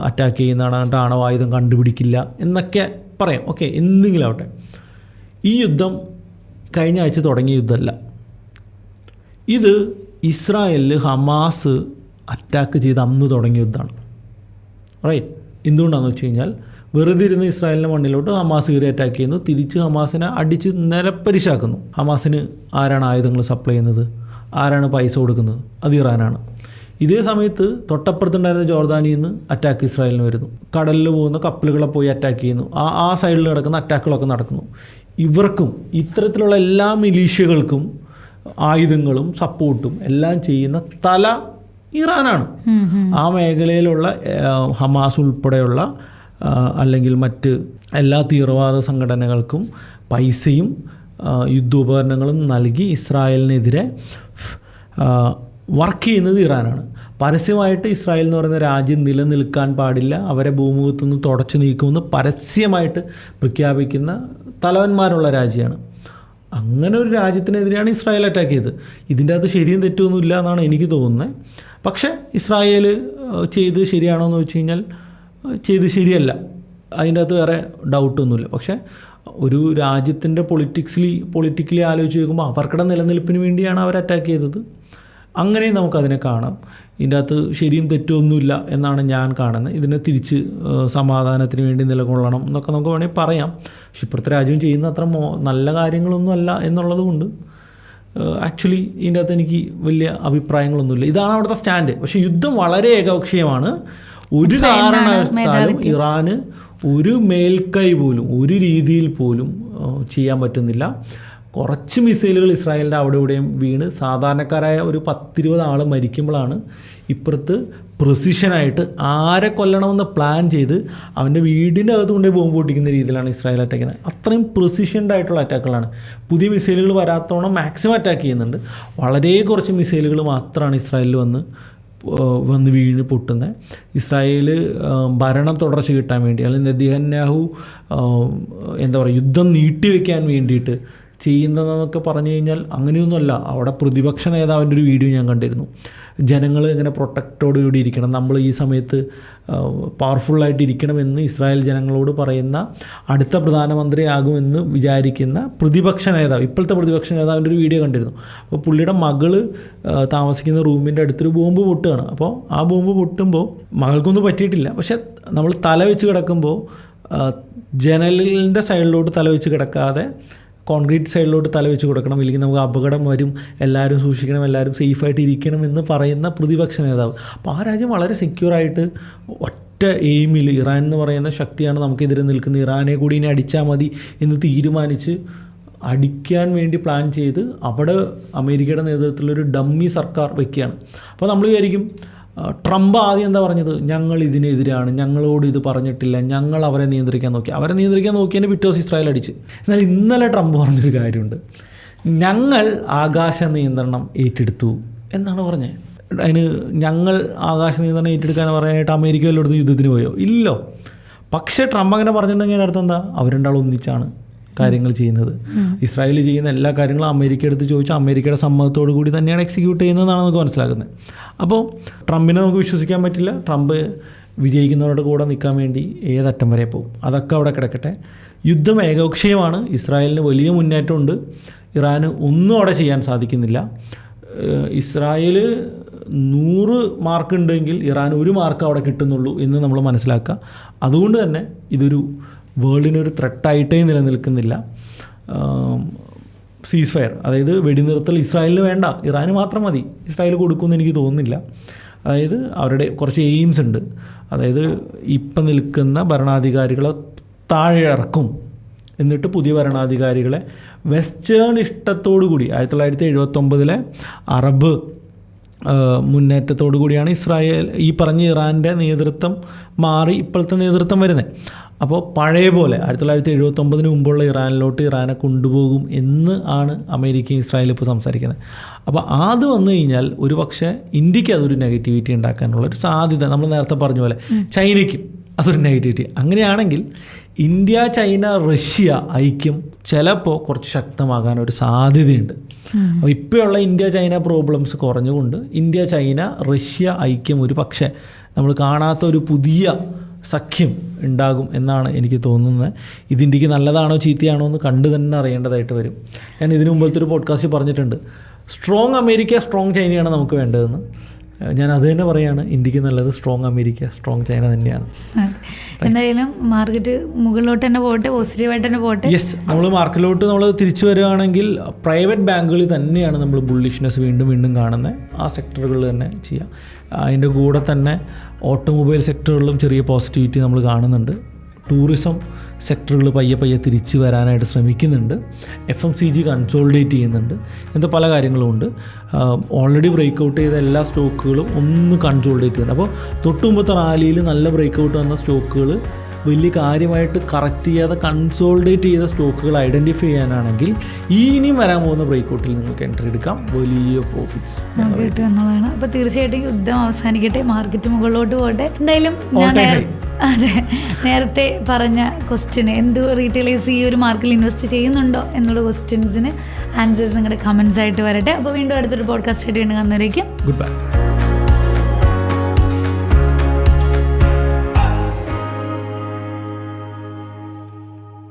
S1: അറ്റാക്ക് ചെയ്യുന്നതാണ്, എന്നിട്ട് ആണവായുധം കണ്ടുപിടിക്കില്ല എന്നൊക്കെ പറയാം. ഓക്കെ, എന്തെങ്കിലും ആവട്ടെ. ഈ യുദ്ധം കഴിഞ്ഞ ആഴ്ച തുടങ്ങിയ യുദ്ധമല്ല. ഇത് ഇസ്രായേലിൽ ഹമാസ് അറ്റാക്ക് ചെയ്ത് അന്ന് തുടങ്ങിയ യുദ്ധമാണ്. റൈറ്റ്. എന്തുകൊണ്ടാണെന്ന് വെച്ച് കഴിഞ്ഞാൽ വെറുതെ ഇരുന്ന് ഇസ്രായേലിൻ്റെ മണ്ണിലോട്ട് ഹമാസ് കയറി അറ്റാക്ക് ചെയ്യുന്നു, തിരിച്ച് ഹമാസിനെ അടിച്ച് നിലപ്പരിശാക്കുന്നു. ഹമാസിന് ആരാണ് ആയുധങ്ങൾ സപ്ലൈ ചെയ്യുന്നത്, ആരാണ് പൈസ കൊടുക്കുന്നത്? അത് ഇറാനാണ്. ഇതേ സമയത്ത് തൊട്ടപ്പുറത്തുണ്ടായിരുന്ന ജോർദാനിയിൽ നിന്ന് അറ്റാക്ക് ഇസ്രായേലിന് വരുന്നു. കടലിൽ പോകുന്ന കപ്പലുകളെ പോയി അറ്റാക്ക് ചെയ്യുന്നു. ആ സൈഡിൽ നടക്കുന്ന അറ്റാക്കുകളൊക്കെ നടക്കുന്നു. ഇവർക്കും ഇത്തരത്തിലുള്ള എല്ലാ മിലീഷ്യകൾക്കും ആയുധങ്ങളും സപ്പോർട്ടും എല്ലാം ചെയ്യുന്ന തല ഇറാനാണ്. ആ മേഖലയിലുള്ള ഹമാസ് ഉൾപ്പെടെയുള്ള അല്ലെങ്കിൽ മറ്റ് എല്ലാ തീവ്രവാദ സംഘടനകൾക്കും പൈസയും യുദ്ധോപകരണങ്ങളും നൽകി ഇസ്രായേലിനെതിരെ വർക്ക് ചെയ്യുന്നത് ഇറാനാണ്. പരസ്യമായിട്ട് ഇസ്രായേൽ എന്ന് പറയുന്ന രാജ്യം നിലനിൽക്കാൻ പാടില്ല, അവരെ ഭൂമുഖത്തു നിന്ന് തുടച്ചു നീക്കുമെന്ന് പരസ്യമായിട്ട് പ്രഖ്യാപിക്കുന്ന തലവന്മാരുള്ള രാജ്യമാണ്. അങ്ങനെ ഒരു രാജ്യത്തിനെതിരെയാണ് ഇസ്രായേൽ അറ്റാക്ക് ചെയ്തത്. ഇതിൻ്റെ അകത്ത് ശരിയും തെറ്റൊന്നുമില്ല എന്നാണ് എനിക്ക് തോന്നുന്നത്. പക്ഷേ ഇസ്രായേൽ ചെയ്ത് ശരിയാണോ എന്ന് വെച്ച് കഴിഞ്ഞാൽ ചെയ്ത് ശരിയല്ല, അതിൻ്റെ അകത്ത് വേറെ ഡൗട്ടൊന്നുമില്ല. പക്ഷേ ഒരു രാജ്യത്തിൻ്റെ പൊളിറ്റിക്കലി ആലോചിച്ച് നോക്കുമ്പോൾ അവർക്കിടെ നിലനിൽപ്പിന് വേണ്ടിയാണ് അവർ അറ്റാക്ക് ചെയ്തത്. അങ്ങനെയും നമുക്കതിനെ കാണാം. ഇതിൻ്റെ അകത്ത് ശരിയും തെറ്റൊന്നുമില്ല എന്നാണ് ഞാൻ കാണുന്നത്. ഇതിനെ തിരിച്ച് സമാധാനത്തിന് വേണ്ടി നിലകൊള്ളണം എന്നൊക്കെ നമുക്ക് വേണമെങ്കിൽ പറയാം. പക്ഷെ ഇപ്പോഴത്തെ രാജ്യം ചെയ്യുന്ന അത്ര നല്ല കാര്യങ്ങളൊന്നും അല്ല എന്നുള്ളത് കൊണ്ട് ആക്ച്വലി ഇതിൻ്റെ അകത്ത് എനിക്ക് വലിയ അഭിപ്രായങ്ങളൊന്നുമില്ല. ഇതാണ് അവിടുത്തെ സ്റ്റാൻഡ്. പക്ഷേ യുദ്ധം വളരെ ഏകപക്ഷീയമാണ്. ഒരു കാരണവശാലും ഇറാന് ഒരു മേൽക്കൈ പോലും ഒരു രീതിയിൽ പോലും ചെയ്യാൻ പറ്റുന്നില്ല. കുറച്ച് മിസൈലുകൾ ഇസ്രായേലിൻ്റെ അവിടെ ഇവിടെയും വീണ് സാധാരണക്കാരായ ഒരു 10-20 ആൾ മരിക്കുമ്പോഴാണ് ഇപ്പുറത്ത് പ്രിസിഷനായിട്ട് ആരെ കൊല്ലണമെന്ന് പ്ലാൻ ചെയ്ത് അവൻ്റെ വീടിൻ്റെ അകത്ത് കൊണ്ടുപോയി ബോംബ് പൊട്ടിക്കുന്ന രീതിയിലാണ് ഇസ്രായേൽ അറ്റാക്ക് ചെയ്യുന്നത്. അത്രയും പ്രിസിഷൻഡ് ആയിട്ടുള്ള അറ്റാക്കുകളാണ്. പുതിയ മിസൈലുകൾ വരാത്തോണം മാക്സിമം അറ്റാക്ക് ചെയ്യുന്നുണ്ട്. വളരെ കുറച്ച് മിസൈലുകൾ മാത്രമാണ് ഇസ്രായേലിൽ വന്ന് വീണ് പൊട്ടുന്നത്. ഇസ്രായേൽ ഭരണം തുടർച്ച കിട്ടാൻ വേണ്ടി അല്ലെങ്കിൽ നെതന്യാഹു എന്താ പറയുക യുദ്ധം നീട്ടിവെക്കാൻ വേണ്ടിയിട്ട് ചെയ്യുന്നതെന്നൊക്കെ പറഞ്ഞു കഴിഞ്ഞാൽ അങ്ങനെയൊന്നുമല്ല. അവിടെ പ്രതിപക്ഷ നേതാവിൻ്റെ ഒരു വീഡിയോ ഞാൻ കണ്ടിരുന്നു. ജനങ്ങൾ ഇങ്ങനെ പ്രൊട്ടക്റ്റോടുകൂടി ഇരിക്കണം, നമ്മൾ ഈ സമയത്ത് പവർഫുള്ളായിട്ട് ഇരിക്കണമെന്ന് ഇസ്രായേൽ ജനങ്ങളോട് പറയുന്ന അടുത്ത പ്രധാനമന്ത്രിയാകുമെന്ന് വിചാരിക്കുന്ന പ്രതിപക്ഷ നേതാവ്, ഇപ്പോഴത്തെ പ്രതിപക്ഷ നേതാവിൻ്റെ ഒരു വീഡിയോ കണ്ടിരുന്നു. അപ്പോൾ പുള്ളിയുടെ മകള് താമസിക്കുന്ന റൂമിൻ്റെ അടുത്തൊരു ബോംബ് പൊട്ടുകയാണ്. അപ്പോൾ ആ ബോംബ് പൊട്ടുമ്പോൾ മകൾക്കൊന്നും പറ്റിയിട്ടില്ല. പക്ഷെ നമ്മൾ തല വെച്ച് കിടക്കുമ്പോൾ ജനലിൻ്റെ സൈഡിലോട്ട് തല വെച്ച് കിടക്കാതെ കോൺക്രീറ്റ് സൈഡിലോട്ട് തല വെച്ച് കൊടുക്കണം, ഇല്ലെങ്കിൽ നമുക്ക് അപകടം വരും, എല്ലാവരും സൂക്ഷിക്കണം, എല്ലാവരും സേഫായിട്ട് ഇരിക്കണം എന്ന് പറയുന്ന പ്രതിപക്ഷ നേതാവ്. അപ്പോൾ ആ രാജ്യം വളരെ സെക്യൂറായിട്ട് ഒറ്റ എയിമിൽ ഇറാൻ എന്ന് പറയുന്ന ശക്തിയാണ് നമുക്കെതിരെ നിൽക്കുന്നത്, ഇറാനെ കൂടി ഇനി അടിച്ചാൽ മതി എന്ന് തീരുമാനിച്ച് അടിക്കാൻ വേണ്ടി പ്ലാൻ ചെയ്ത് അവിടെ അമേരിക്കയുടെ നേതൃത്വത്തിലൊരു ഡമ്മി സർക്കാർ വയ്ക്കുകയാണ്. അപ്പോൾ നമ്മൾ വിചാരിക്കും ട്രംപ് ആദ്യം എന്താ പറഞ്ഞത്, ഞങ്ങൾ ഇതിനെതിരാണ്, ഞങ്ങളോട് ഇത് പറഞ്ഞിട്ടില്ല, ഞങ്ങൾ അവരെ നിയന്ത്രിക്കാൻ നോക്കിയതിന് പിറ്റേ ദിവസം ഇസ്രായേൽ അടിച്ച്. എന്നാൽ ഇന്നലെ ട്രംപ് പറഞ്ഞൊരു കാര്യമുണ്ട്, ഞങ്ങൾ ആകാശ നിയന്ത്രണം ഏറ്റെടുത്തു എന്നാണ് പറഞ്ഞത്. അതിന് ഞങ്ങൾ ആകാശ നിയന്ത്രണം ഏറ്റെടുക്കാൻ പറയാനായിട്ട് അമേരിക്ക വല്ലയിടത്തും യുദ്ധത്തിന് പോയോ? ഇല്ലോ. പക്ഷേ ട്രംപ് അങ്ങനെ പറഞ്ഞിട്ടുണ്ടെങ്കിൽ അതിനർത്ഥം എന്താ, അവർ രണ്ടാളും ഒന്നിച്ചാണ് കാര്യങ്ങൾ ചെയ്യുന്നത്. ഇസ്രായേൽ ചെയ്യുന്ന എല്ലാ കാര്യങ്ങളും അമേരിക്ക എടുത്ത് ചോദിച്ചാൽ അമേരിക്കയുടെ സമ്മതത്തോടു കൂടി തന്നെയാണ് എക്സിക്യൂട്ട് ചെയ്യുന്നതെന്നാണ് നമുക്ക് മനസ്സിലാക്കുന്നത്. അപ്പോൾ ട്രംപിനെ നമുക്ക് വിശ്വസിക്കാൻ പറ്റില്ല. ട്രംപ് വിജയിക്കുന്നവരുടെ കൂടെ നിൽക്കാൻ വേണ്ടി ഏതറ്റം വരെ പോകും. അതൊക്കെ അവിടെ കിടക്കട്ടെ. യുദ്ധം ഏകപക്ഷീയമാണ്. ഇസ്രായേലിന് വലിയ മുന്നേറ്റമുണ്ട്. ഇറാന് ഒന്നും അവിടെ ചെയ്യാൻ സാധിക്കുന്നില്ല. ഇസ്രായേൽ 100 മാർക്ക് ഉണ്ടെങ്കിൽ ഇറാൻ 1 മാർക്ക് അവിടെ കിട്ടുന്നുള്ളൂ എന്ന് നമ്മൾ മനസ്സിലാക്കുക. അതുകൊണ്ട് തന്നെ ഇതൊരു വേൾഡിനൊരു ത്രെട്ടായിട്ടേ നിലനിൽക്കുന്നില്ല. സീസ് ഫയർ, അതായത് വെടിനിർത്തൽ ഇസ്രായേലിന് വേണ്ട, ഇറാന് മാത്രം മതി. ഇസ്രായേൽ കൊടുക്കുമെന്ന് എനിക്ക് തോന്നുന്നില്ല. അതായത് അവരുടെ കുറച്ച് എയിംസ് ഉണ്ട്. അതായത് ഇപ്പം നിൽക്കുന്ന ഭരണാധികാരികളെ താഴെ ഇറക്കും, എന്നിട്ട് പുതിയ ഭരണാധികാരികളെ വെസ്റ്റേൺ ഇഷ്ടത്തോടു കൂടി 1979 അറബ് മുന്നേറ്റത്തോടു കൂടിയാണ് ഇസ്രായേൽ ഈ പറഞ്ഞ ഇറാൻ്റെ നേതൃത്വം മാറി ഇപ്പോഴത്തെ നേതൃത്വം വരുന്നത്. അപ്പോൾ പഴയ പോലെ 1979 മുമ്പുള്ള ഇറാനിലോട്ട് ഇറാനെ കൊണ്ടുപോകും എന്ന് ആണ് അമേരിക്കയും ഇസ്രായേലും ഇപ്പോൾ സംസാരിക്കുന്നത്. അപ്പോൾ അത് വന്നു കഴിഞ്ഞാൽ ഒരു പക്ഷേ ഇന്ത്യക്ക് അതൊരു നെഗറ്റിവിറ്റി ഉണ്ടാക്കാനുള്ളൊരു സാധ്യത, നമ്മൾ നേരത്തെ പറഞ്ഞ പോലെ ചൈനയ്ക്കും അതൊരു നെഗറ്റിവിറ്റി. അങ്ങനെയാണെങ്കിൽ ഇന്ത്യ ചൈന റഷ്യ ഐക്യം ചിലപ്പോൾ കുറച്ച് ശക്തമാകാനൊരു സാധ്യതയുണ്ട്. അപ്പോൾ ഇപ്പോഴുള്ള ഇന്ത്യ ചൈന പ്രോബ്ലംസ് കുറഞ്ഞുകൊണ്ട് ഇന്ത്യ ചൈന റഷ്യ ഐക്യം ഒരു പക്ഷേ നമ്മൾ കാണാത്ത ഒരു പുതിയ സഖ്യം ഉണ്ടാകും എന്നാണ് എനിക്ക് തോന്നുന്നത്. ഇത് ഇന്ത്യക്ക് നല്ലതാണോ ചീത്തയാണോ എന്ന് കണ്ടു തന്നെ അറിയേണ്ടതായിട്ട് വരും. ഞാൻ ഇതിനു മുമ്പത്തെ ഒരു പോഡ്കാസ്റ്റ് പറഞ്ഞിട്ടുണ്ട്, സ്ട്രോങ് അമേരിക്ക സ്ട്രോങ് ചൈനയാണ് നമുക്ക് വേണ്ടതെന്ന്. ഞാൻ അത് തന്നെ പറയുകയാണ്, ഇന്ത്യക്ക് നല്ലത് സ്ട്രോങ് അമേരിക്ക സ്ട്രോങ് ചൈന തന്നെയാണ്.
S2: എന്തായാലും മാർക്കറ്റ് മുകളിലോട്ട് തന്നെ പോട്ടെ, പോസിറ്റീവായിട്ട് തന്നെ പോട്ടെ.
S1: യെസ്, നമ്മൾ മാർക്കറ്റിലോട്ട് നമ്മൾ തിരിച്ചു വരികയാണെങ്കിൽ പ്രൈവറ്റ് ബാങ്കുകളിൽ തന്നെയാണ് നമ്മൾ ബുള്ളിഷ്നെസ് വീണ്ടും വീണ്ടും കാണുന്നത്. ആ സെക്ടറുകളിൽ തന്നെ ചെയ്യാം. അതിൻ്റെ കൂടെ തന്നെ ഓട്ടോമൊബൈൽ സെക്ടറുകളിലും ചെറിയ പോസിറ്റിവിറ്റി നമ്മൾ കാണുന്നുണ്ട്. ടൂറിസം സെക്ടറുകൾ പയ്യെ തിരിച്ചു വരാനായിട്ട് ശ്രമിക്കുന്നുണ്ട്. FMCG കൺസോളിഡേറ്റ് ചെയ്യുന്നുണ്ട്. ഇങ്ങനത്തെ പല കാര്യങ്ങളുമുണ്ട്. ഓൾറെഡി ബ്രേക്കൗട്ട് ചെയ്ത എല്ലാ സ്റ്റോക്കുകളും ഒന്ന് കൺസോളിഡേറ്റ് ചെയ്യുന്നുണ്ട്. അപ്പോൾ തൊട്ടുമുമ്പത്തെ റാലിയിൽ നല്ല ബ്രേക്കൗട്ട് വന്ന സ്റ്റോക്കുകൾ വലിയ കാര്യമായിട്ട് കറക്റ്റ് ചെയ്യാതെ കൺസോളിഡേറ്റ് ചെയ്ത സ്റ്റോക്കുകൾ ഐഡൻറ്റിഫൈ ചെയ്യാനാണെങ്കിൽ ഇനിയും വരാൻ പോകുന്ന ബ്രേക്കൗട്ടിൽ നിങ്ങൾക്ക് എൻട്രി എടുക്കാം, വലിയ പ്രോഫിറ്റ്സ്
S2: നമുക്ക് കിട്ടും എന്നുള്ളതാണ്. അപ്പോൾ തീർച്ചയായിട്ടും യുദ്ധം അവസാനിക്കട്ടെ, മാർക്കറ്റ് മുകളിലോട്ട് പോകട്ടെ. എന്തായാലും ഞാൻ അതെ നേരത്തെ പറഞ്ഞ ക്വസ്റ്റ്യന് എന്ത് റീറ്റെയിലേഴ്സ് ഈ ഒരു മാർക്കറ്റിൽ ഇൻവെസ്റ്റ് ചെയ്യുന്നുണ്ടോ എന്നുള്ള ക്വസ്റ്റ്യൻസിന് ആൻസേഴ്സ് നിങ്ങളുടെ കമൻസ് ആയിട്ട് വരട്ടെ. അപ്പോൾ വീണ്ടും അടുത്തൊരു പോഡ്കാസ്റ്റ് ആയിട്ട് കാണുന്നവരേക്കും
S1: ഗുഡ് ബൈ.